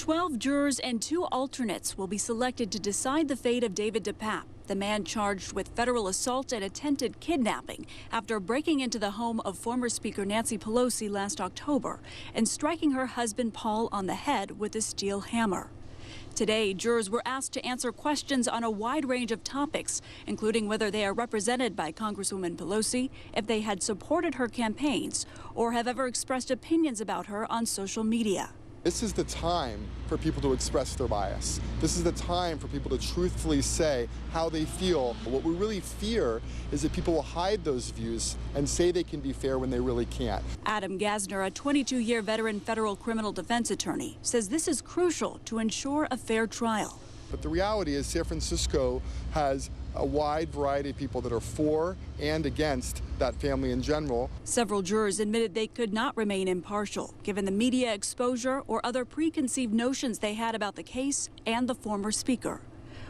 12 jurors and 2 alternates will be selected to decide the fate of David DePape, the man charged with federal assault and attempted kidnapping after breaking into the home of former Speaker Nancy Pelosi last October and striking her husband Paul on the head with a steel hammer. Today, jurors were asked to answer questions on a wide range of topics, including whether they are represented by Congresswoman Pelosi, if they had supported her campaigns, or have ever expressed opinions about her on social media. This is the time for people to express their bias. This is the time for people to truthfully say how they feel. What we really fear is that people will hide those views and say they can be fair when they really can't. Adam Gassner, a 22-year veteran federal criminal defense attorney, says this is crucial to ensure a fair trial. But the reality is San Francisco has a wide variety of people that are for and against that family in general. Several jurors admitted they could not remain impartial, given the media exposure or other preconceived notions they had about the case and the former speaker.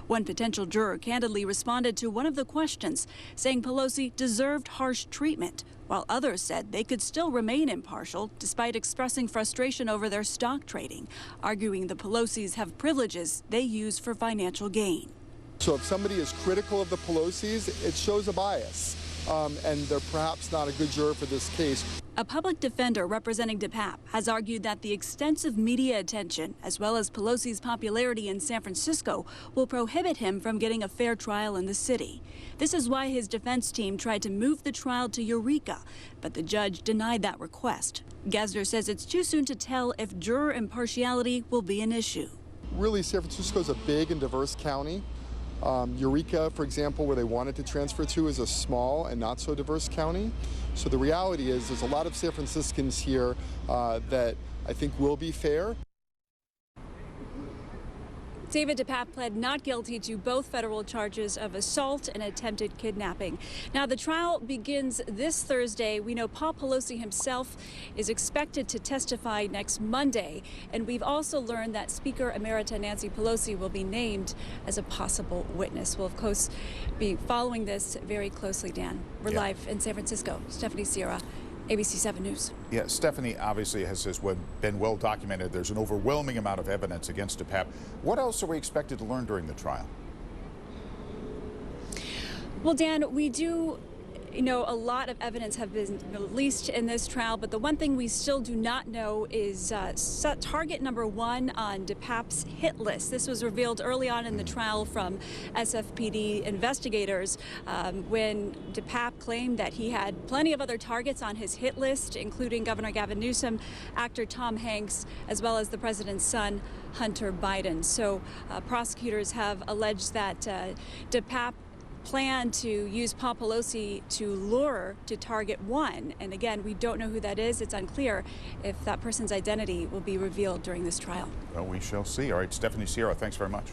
One potential juror candidly responded to one of the questions, saying Pelosi deserved harsh treatment, while others said they could still remain impartial despite expressing frustration over their stock trading, arguing the Pelosis have privileges they use for financial gain. So if somebody is critical of the Pelosis, it shows a bias, and they're perhaps not a good juror for this case. A public defender representing DePape has argued that the extensive media attention, as well as Pelosi's popularity in San Francisco, will prohibit him from getting a fair trial in the city. This is why his defense team tried to move the trial to Eureka, but the judge denied that request. Gassner says it's too soon to tell if juror impartiality will be an issue. Really, San Francisco is a big and diverse county. Eureka, for example, where they wanted to transfer to, is a small and not so diverse county. So the reality is there's a lot of San Franciscans here that I think will be fair. David DePape pled not guilty to both federal charges of assault and attempted kidnapping. Now, the trial begins this Thursday. We know Paul Pelosi himself is expected to testify next Monday. And we've also learned that Speaker Emerita Nancy Pelosi will be named as a possible witness. We'll, of course, be following this very closely, Dan. We're live in San Francisco. Stephanie Sierra, ABC 7 News. Yeah, Stephanie, obviously, has been well documented. There's an overwhelming amount of evidence against DePape. What else are we expected to learn during the trial? Well, Dan, we do know a lot of evidence have been released in this trial, but the one thing we still do not know is target number 1 on DePape's hit list. This was revealed early on in the trial from SFPD investigators when DePape claimed that he had plenty of other targets on his hit list, including Governor Gavin Newsom, actor Tom Hanks, as well as the president's son, Hunter Biden. So prosecutors have alleged that DePape plan to use Paul Pelosi to lure to target 1. And again, we don't know who that is. It's unclear if that person's identity will be revealed during this trial. Well, we shall see. All right, Stephanie Sierra, thanks very much.